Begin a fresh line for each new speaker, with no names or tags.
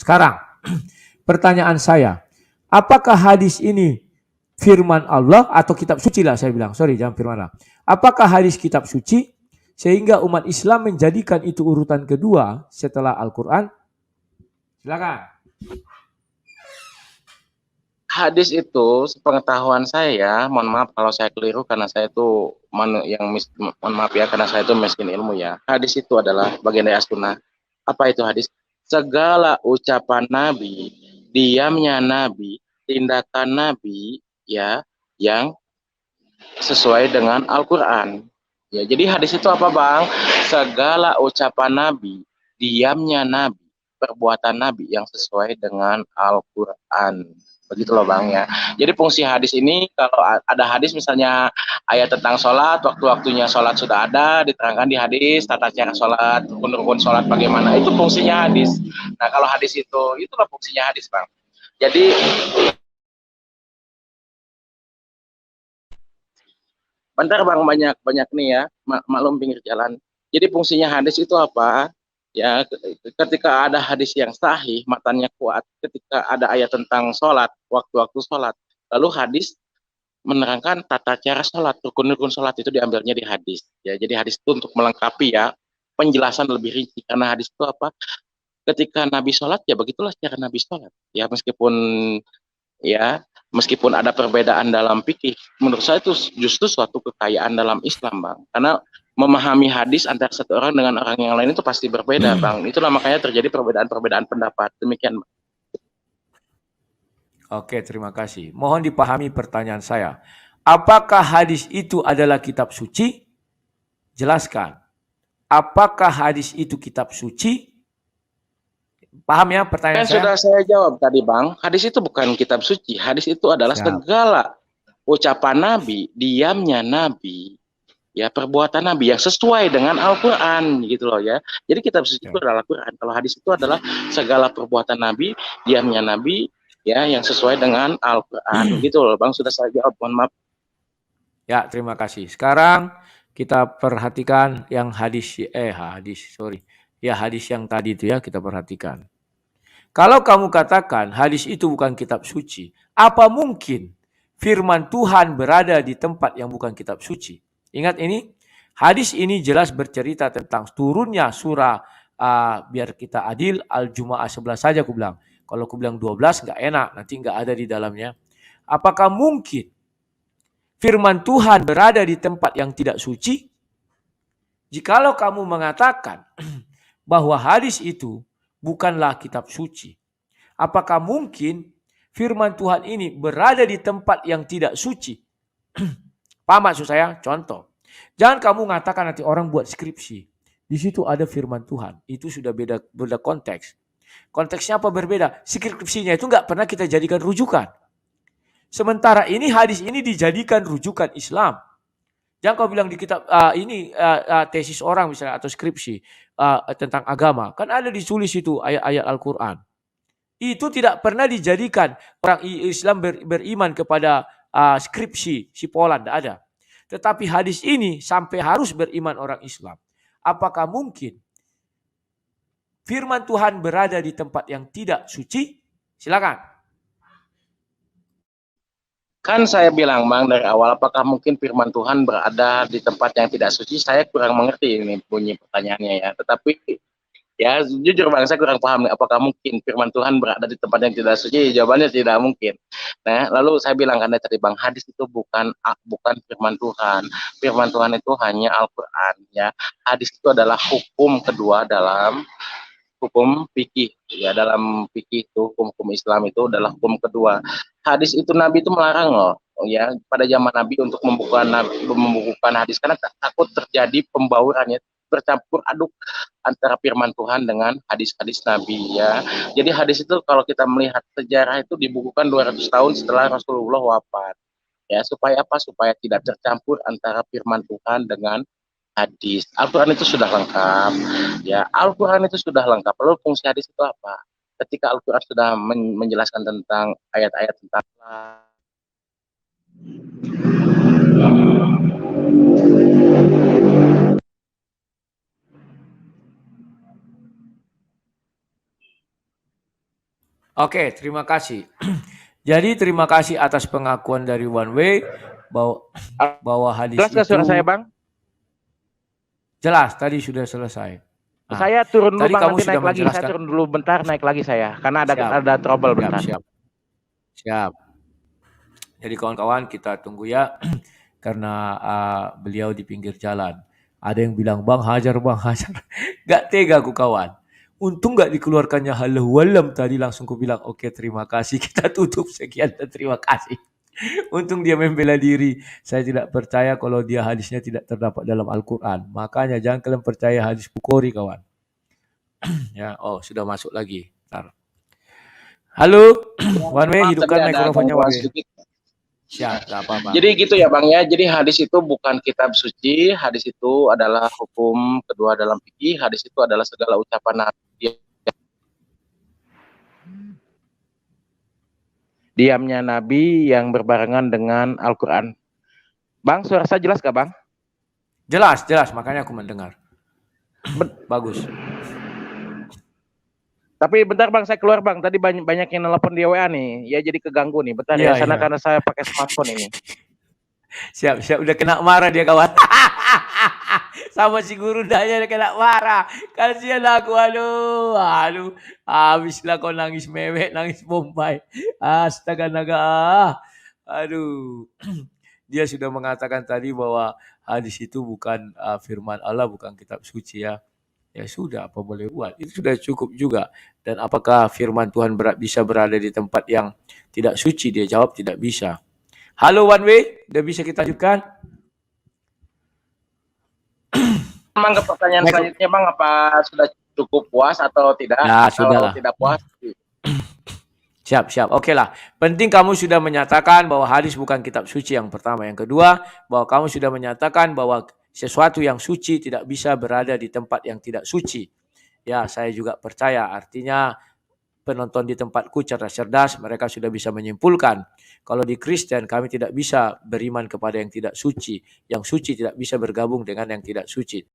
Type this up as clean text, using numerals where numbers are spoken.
Sekarang, pertanyaan saya, apakah hadis ini firman Allah atau kitab suci lah saya bilang, sorry jangan firman Allah. Apakah hadis kitab suci sehingga umat Islam menjadikan itu urutan kedua setelah Al-Quran? Silakan.
Hadis itu sepengetahuan saya, mohon maaf kalau saya keliru karena saya itu mohon maaf ya karena saya itu miskin ilmu ya. Hadis itu adalah bagian dari as-sunnah. Apa itu hadis? Segala ucapan Nabi, diamnya Nabi, tindakan Nabi ya yang sesuai dengan Al-Qur'an. Ya, jadi hadis itu apa, Bang? Segala ucapan Nabi, diamnya Nabi, perbuatan Nabi yang sesuai dengan Al-Qur'an. Begitu loh Bang ya. Jadi fungsi hadis ini kalau ada hadis misalnya ayat tentang sholat, waktu-waktunya sholat sudah ada, diterangkan di hadis, tata cara sholat, rukun-rukun sholat bagaimana, itu fungsinya hadis. Nah kalau hadis itulah fungsinya hadis Bang. Jadi bentar Bang, banyak nih ya, maklum pinggir jalan. Jadi fungsinya hadis itu apa? Ya, ketika ada hadis yang sahih, matanya kuat, ketika ada ayat tentang sholat, waktu-waktu sholat, lalu hadis menerangkan tata cara sholat, rukun-rukun sholat itu diambilnya di hadis. Ya, jadi hadis itu untuk melengkapi ya, penjelasan lebih rinci. Karena hadis itu apa? Ketika Nabi sholat, ya begitulah cara Nabi sholat. Ya, meskipun ada perbedaan dalam fikih, menurut saya itu justru suatu kekayaan dalam Islam, Bang. Karena memahami hadis antara satu orang dengan orang yang lain itu pasti berbeda, Bang. Itulah makanya terjadi perbedaan-perbedaan pendapat. Demikian, Bang.
Oke, terima kasih. Mohon dipahami pertanyaan saya. Apakah hadis itu adalah kitab suci? Jelaskan. Apakah hadis itu kitab suci? Paham ya pertanyaan saya?
Sudah saya jawab tadi, Bang. Hadis itu bukan kitab suci. Hadis itu adalah segala ucapan Nabi, diamnya Nabi, ya perbuatan Nabi yang sesuai dengan Al-Quran gitu loh ya. Jadi kitab suci itu adalah Al-Quran. Kalau hadis itu adalah segala perbuatan Nabi, diamnya Nabi, ya yang sesuai dengan Al-Quran gitu loh Bang. Sudah saya jawab, mohon maaf.
Ya, terima kasih. Sekarang kita perhatikan yang hadis yang tadi itu ya, kita perhatikan. Kalau kamu katakan hadis itu bukan kitab suci, apa mungkin firman Tuhan berada di tempat yang bukan kitab suci? Ingat ini, hadis ini jelas bercerita tentang turunnya surah biar kita adil, Al-Jumu'ah 11 saja aku bilang. Kalau aku bilang 12 nggak enak, nanti nggak ada di dalamnya. Apakah mungkin firman Tuhan berada di tempat yang tidak suci? Jikalau kamu mengatakan bahwa hadis itu bukanlah kitab suci, apakah mungkin firman Tuhan ini berada di tempat yang tidak suci? Paham maksud saya? Contoh, jangan kamu mengatakan nanti orang buat skripsi, di situ ada firman Tuhan, itu sudah beda konteks. Konteksnya apa berbeda? Skripsinya itu nggak pernah kita jadikan rujukan. Sementara ini hadis ini dijadikan rujukan Islam. Jangan kau bilang di kitab tesis orang misalnya atau skripsi tentang agama. Kan ada ditulis itu ayat-ayat Al-Quran. Itu tidak pernah dijadikan orang Islam beriman kepada skripsi si Poland, tidak ada. Tetapi hadis ini sampai harus beriman orang Islam. Apakah mungkin firman Tuhan berada di tempat yang tidak suci? Silakan.
Kan saya bilang Bang dari awal, apakah mungkin firman Tuhan berada di tempat yang tidak suci? Saya kurang mengerti ini bunyi pertanyaannya ya. Tetapi ya jujur Bang, saya kurang paham nih, apakah mungkin firman Tuhan berada di tempat yang tidak suci? Jawabannya tidak mungkin. Nah, lalu saya bilang kan tadi Bang, hadis itu bukan firman Tuhan. Firman Tuhan itu hanya Al-Qur'an ya. Hadis itu adalah hukum kedua dalam hukum fikih ya, dalam fikih itu hukum Islam itu adalah hukum kedua. Hadis itu Nabi itu melarang loh ya pada zaman Nabi untuk membukukan hadis karena takut terjadi pembaurannya, bercampur aduk antara firman Tuhan dengan hadis-hadis Nabi ya. Jadi hadis itu kalau kita melihat sejarah itu dibukukan 200 tahun setelah Rasulullah wafat. Ya, supaya apa? Supaya tidak tercampur antara firman Tuhan dengan hadis. Al-Quran itu sudah lengkap. Ya, Al-Quran itu sudah lengkap. Lalu fungsi hadis itu apa? Ketika Al-Quran sudah menjelaskan tentang ayat-ayat tentang
Oke, terima kasih. Jadi terima kasih atas pengakuan dari One Way bahwa hadis
Jelas nggak suara saya,
itu
Bang?
jelas, tadi sudah selesai. Nah,
Saya turun dulu,
tadi
Bang,
kamu
nanti
sudah
naik lagi. Saya
menjelaskan.
turun dulu bentar, naik lagi saya. Karena
Siap,
ada trouble
siap,
bentar.
siap. Jadi kawan-kawan kita tunggu ya, karena beliau di pinggir jalan. Ada yang bilang, Bang hajar, Bang hajar. Gak tega aku kawan. Untung gak dikeluarkannya halahu walam tadi, langsung ku bilang, oke terima kasih, kita tutup sekian dan terima kasih. Untung dia membela diri. Saya tidak percaya kalau dia hadisnya tidak terdapat dalam Al-Quran. Makanya jangan kalian percaya hadis Bukhari kawan. Ya, oh sudah masuk lagi. Bentar. Halo, One Way,
Maaf,
hidupkan
tadi ada
mikrofonnya One
gangguan
Way.
sedikit.
Siap, gak apa-apa.
Jadi gitu ya, Bang ya. Jadi hadis itu bukan kitab suci, hadis itu adalah hukum kedua dalam fikih, hadis itu adalah segala ucapan Nabi. Diamnya Nabi yang berbarengan dengan Al-Quran. Bang, suara saya jelas gak, Bang?
Jelas, jelas. Makanya aku mendengar. Bagus.
Tapi bentar, Bang, saya keluar, Bang. Tadi banyak yang nelpon di WA nih. Ya jadi keganggu nih. Bentar
Iya,
ya, sana
iya.
karena saya pakai smartphone ini.
Siap, siap. Udah kena marah dia kawan. Sama si guru danya udah kena marah. Kasihan aku, aduh. Habislah kau nangis mewek, nangis Bombay. Astaga naga. Aduh. Dia sudah mengatakan tadi bahwa hadis itu bukan firman Allah, bukan kitab suci ya. Ya sudah, apa boleh buat. Itu sudah cukup juga. Dan apakah firman Tuhan bisa berada di tempat yang tidak suci? Dia jawab tidak bisa. Halo One Way, udah bisa kita lanjutkan?
Emang ke pertanyaan selanjutnya, Bang, apa sudah cukup puas atau tidak?
Ya,
Kalau
sudahlah.
tidak puas,
Siap, siap. Oke lah. Penting kamu sudah menyatakan bahwa hadis bukan kitab suci yang pertama. Yang kedua, bahwa kamu sudah menyatakan bahwa sesuatu yang suci tidak bisa berada di tempat yang tidak suci. Ya, saya juga percaya. Artinya penonton di tempatku cerdas-cerdas, mereka sudah bisa menyimpulkan. Kalau di Kristen kami tidak bisa beriman kepada yang tidak suci. Yang suci tidak bisa bergabung dengan yang tidak suci.